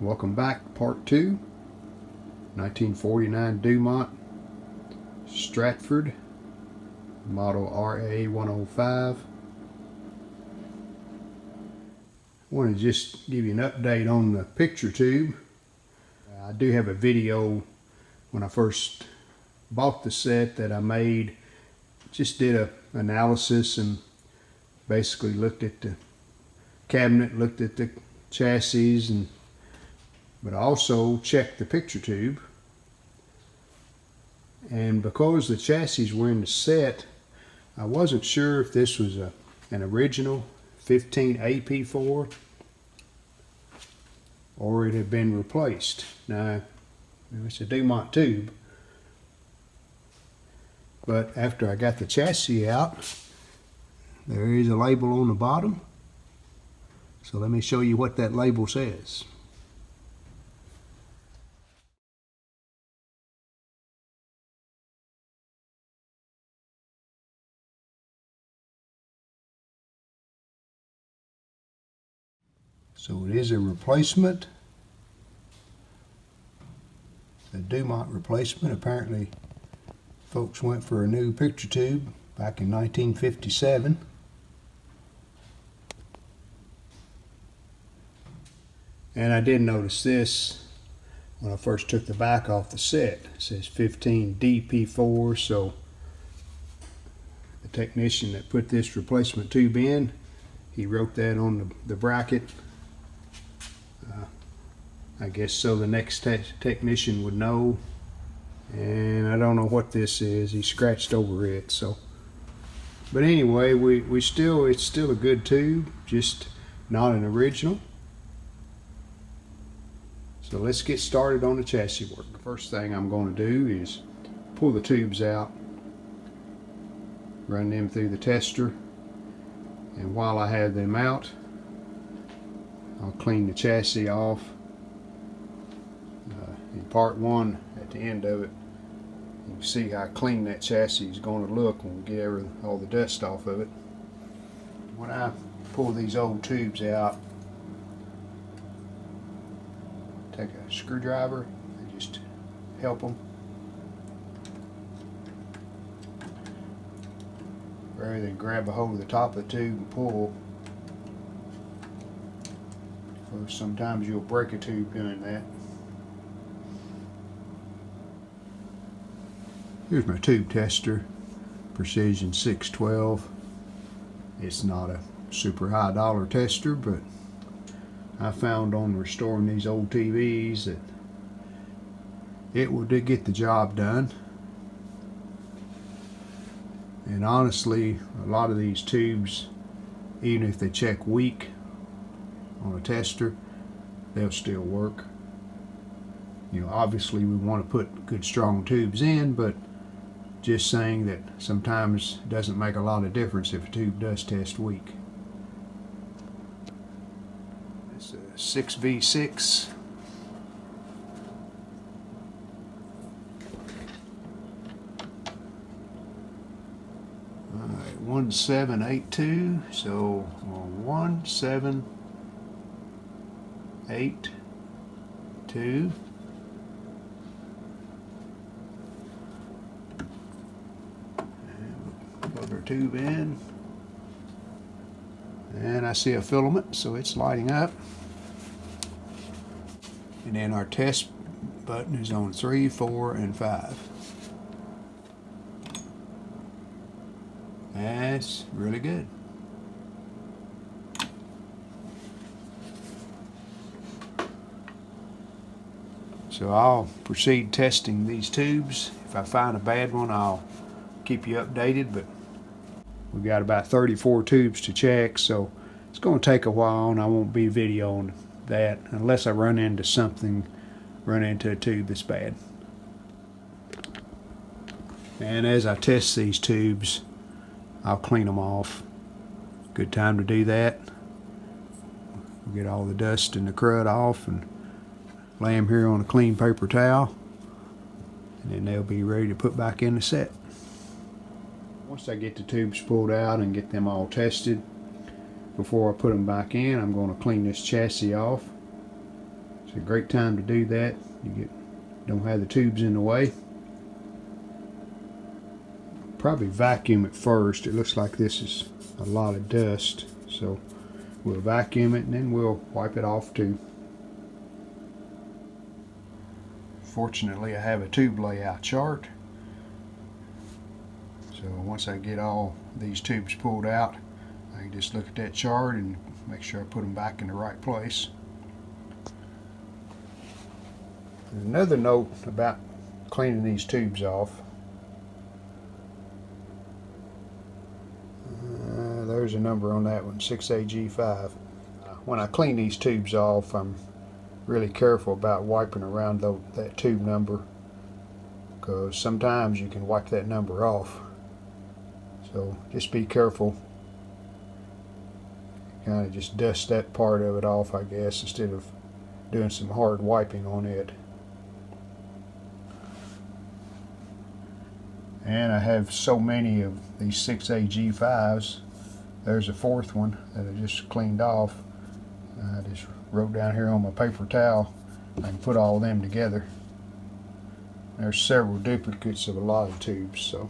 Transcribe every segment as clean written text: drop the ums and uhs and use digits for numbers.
Welcome back, part 2, 1949 Dumont Stratford, model RA105. I want to just give you an update on the picture tube. I do have a video when I first bought the set that I made. Just did a analysis and basically looked at the cabinet, looked at the chassis, but I also checked the picture tube. And because the chassis were in the set, I wasn't sure if this was an original 15 AP4 or it had been replaced. Now, it's a Dumont tube, but after I got the chassis out, there is a label on the bottom. So let me show you what that label says. So it is a replacement, a Dumont replacement. Apparently folks went for a new picture tube back in 1957. And I did notice this when I first took the back off the set. It says 15 DP4, so the technician that put this replacement tube in, he wrote that on the bracket. I guess so the next technician would know. And I don't know what this is. He scratched over it. So, but anyway, it's still a good tube, just not an original. So let's get started on the chassis work. The first thing I'm going to do is pull the tubes out, run them through the tester, and while I have them out, I'll clean the chassis off. In part 1, at the end of it, you can see how clean that chassis is going to look when we get all the dust off of it. When I pull these old tubes out, take a screwdriver and just help them. Rather than grab a hold of the top of the tube and pull. Or sometimes you'll break a tube doing that. Here's my tube tester, Precision 612. It's not a super high dollar tester, but I found on restoring these old TVs that it will get the job done. And honestly, a lot of these tubes, even if they check weak on a tester, they'll still work. You know, obviously we want to put good strong tubes in, but just saying that sometimes it doesn't make a lot of difference if a tube does test weak. It's a 6V6. Alright, 1782, so 1782. Plug our tube in, and I see a filament, so it's lighting up. And then our test button is on 3, 4, and 5. That's really good. So I'll proceed testing these tubes. If I find a bad one, I'll keep you updated, but we've got about 34 tubes to check, so it's going to take a while, and I won't be videoing that unless I run into a tube that's bad. And as I test these tubes, I'll clean them off. Good time to do that. Get all the dust and the crud off and lay them here on a clean paper towel, and then they'll be ready to put back in the set. Once I get the tubes pulled out and get them all tested, before I put them back in, I'm going to clean this chassis off. It's a great time to do that. Don't have the tubes in the way. Probably vacuum it first. It looks like this is a lot of dust, so we'll vacuum it and then we'll wipe it off too. Fortunately, I have a tube layout chart, so once I get all these tubes pulled out, I can just look at that chart and make sure I put them back in the right place. Another note about cleaning these tubes off. There's a number on that one, 6AG5. When I clean these tubes off, I'm really careful about wiping around that tube number, because sometimes you can wipe that number off. So just be careful. Kind of just dust that part of it off, I guess, instead of doing some hard wiping on it. And I have so many of these 6AG5s. There's a fourth one that I just cleaned off. I just wrote down here on my paper towel. I can put all of them together. There's several duplicates of a lot of tubes, so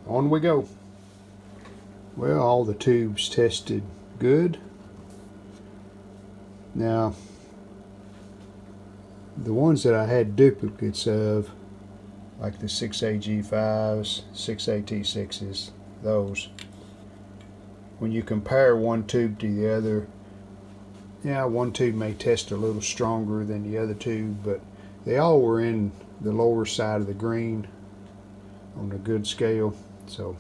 on we go. Well, all the tubes tested good. Now, the ones that I had duplicates of, like the 6AG5s, 6AT6s, those, when you compare one tube to the other, yeah, one tube may test a little stronger than the other tube, but they all were in the lower side of the green on the good scale. So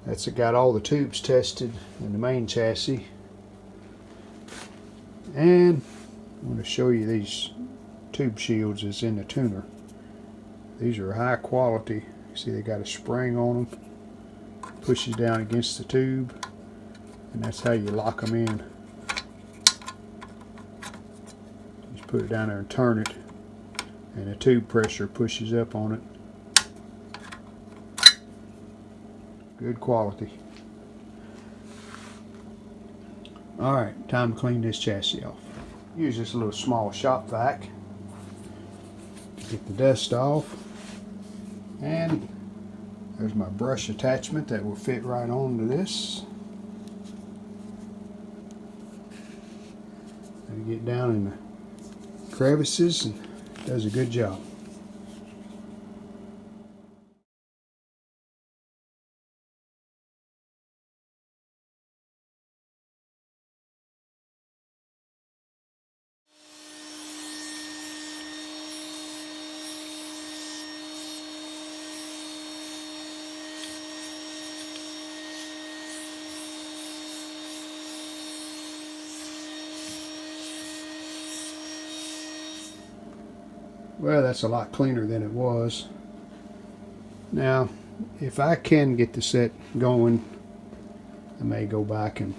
that's got all the tubes tested in the main chassis. And I'm going to show you these tube shields is in the tuner. These are high quality. See, they got a spring on them, pushes down against the tube, and that's how you lock them in. Just put it down there and turn it, and the tube pressure pushes up on it. Good quality. Alright, time to clean this chassis off. Use this little small shop vac to get the dust off. And there's my brush attachment that will fit right onto this. And get down in the crevices, and does a good job. Well, that's a lot cleaner than it was. Now, if I can get the set going, I may go back and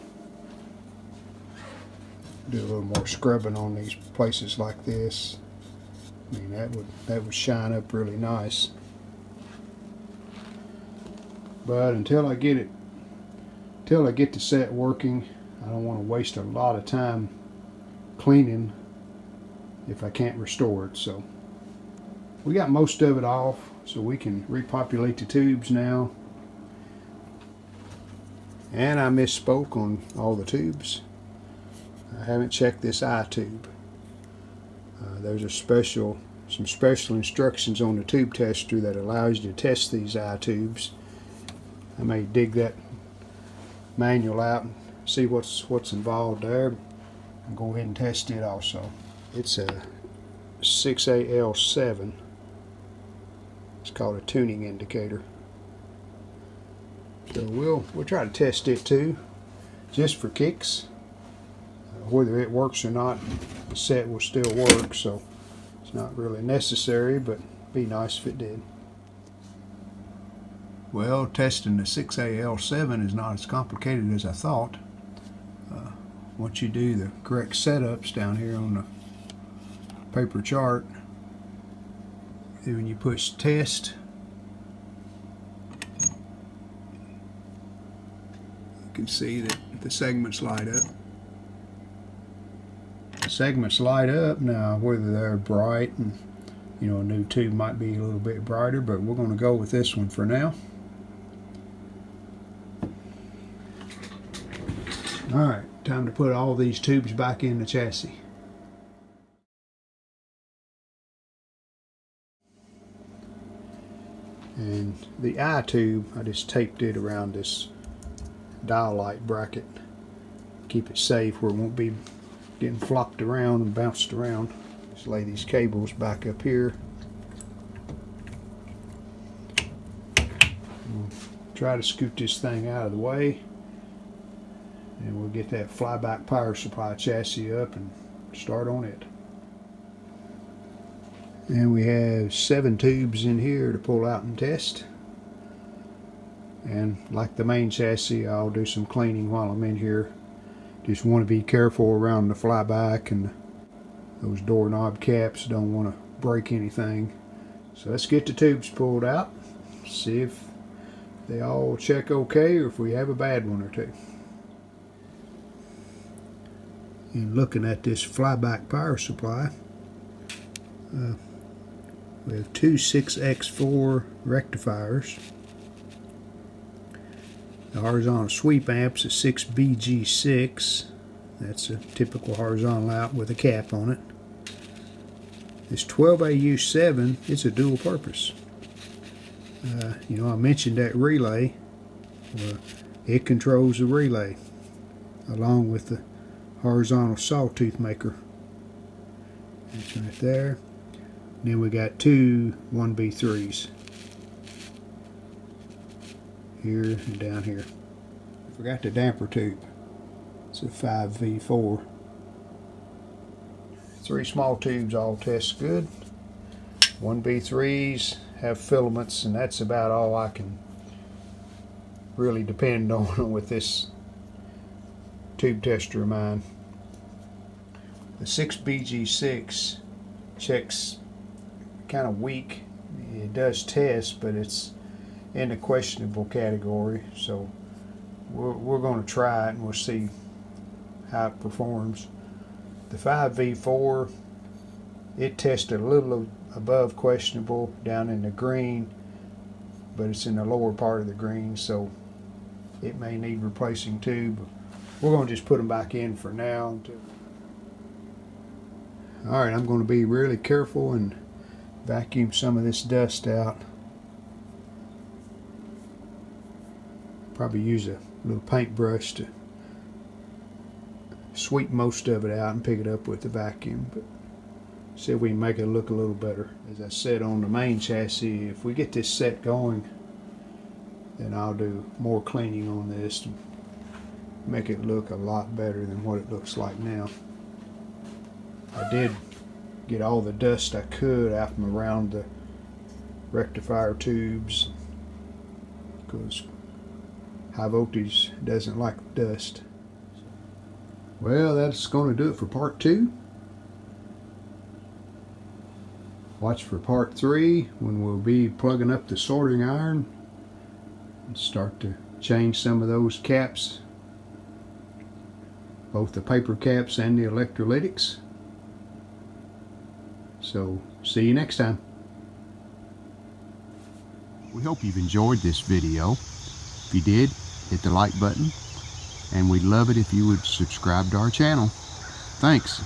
do a little more scrubbing on these places like this. I mean, that would shine up really nice. But until I get the set working, I don't want to waste a lot of time cleaning if I can't restore it. So we got most of it off, so we can repopulate the tubes now. And I misspoke on all the tubes. I haven't checked this eye tube. There's some special instructions on the tube tester that allows you to test these eye tubes. I may dig that manual out and see what's involved there, and go ahead and test it also. It's a 6AL7. It's called a tuning indicator. So we'll try to test it too, just for kicks. Whether it works or not, the set will still work, so it's not really necessary, but it'd be nice if it did. Well, testing the 6AL7 is not as complicated as I thought. Once you do the correct setups down here on the paper chart, then when you push test, you can see that the segments light up. segments light up. Now whether they're bright, and you know, a new tube might be a little bit brighter, but we're going to go with this one for now. Alright, time to put all these tubes back in the chassis. And the eye tube, I just taped it around this dial light bracket. Keep it safe where it won't be getting flopped around and bounced around. Just lay these cables back up here. We'll try to scoot this thing out of the way. And we'll get that Flyback power supply chassis up and start on it. And we have 7 tubes in here to pull out and test. And like the main chassis, I'll do some cleaning while I'm in here. Just want to be careful around the Flyback, and those doorknob caps, don't want to break anything. So let's get the tubes pulled out, see if they all check okay or if we have a bad one or two. And looking at this Flyback power supply, we have 2 6x4 rectifiers. The horizontal sweep amp's a 6BG6. That's a typical horizontal out with a cap on it. This 12AU7, it's a dual purpose. You know, I mentioned that relay. Well, it controls the relay along with the horizontal sawtooth maker. That's right there. And then we got 2 1B3s here and down here. Forgot the damper tube. It's a 5V4. 3 small tubes all test good. 1B3s have filaments, and that's about all I can really depend on with this tube tester of mine. The 6BG6 checks kind of weak. It does test, but it's in the questionable category, so we're going to try it and we'll see how it performs. The 5V4, it tested a little above questionable down in the green, but it's in the lower part of the green, so it may need replacing too. We're going to just put them back in for now. Alright, I'm going to be really careful and vacuum some of this dust out. Probably use a little paintbrush to sweep most of it out and pick it up with the vacuum. But see if we can make it look a little better. As I said on the main chassis, if we get this set going, then I'll do more cleaning on this to make it look a lot better than what it looks like now. I did get all the dust I could out from around the rectifier tubes because high voltage doesn't like dust. Well, that's going to do it for part 2. Watch for part 3 when we'll be plugging up the soldering iron and start to change some of those caps, both the paper caps and the electrolytics. So, see you next time. We hope you've enjoyed this video. If you did, hit the like button, and we'd love it if you would subscribe to our channel. Thanks.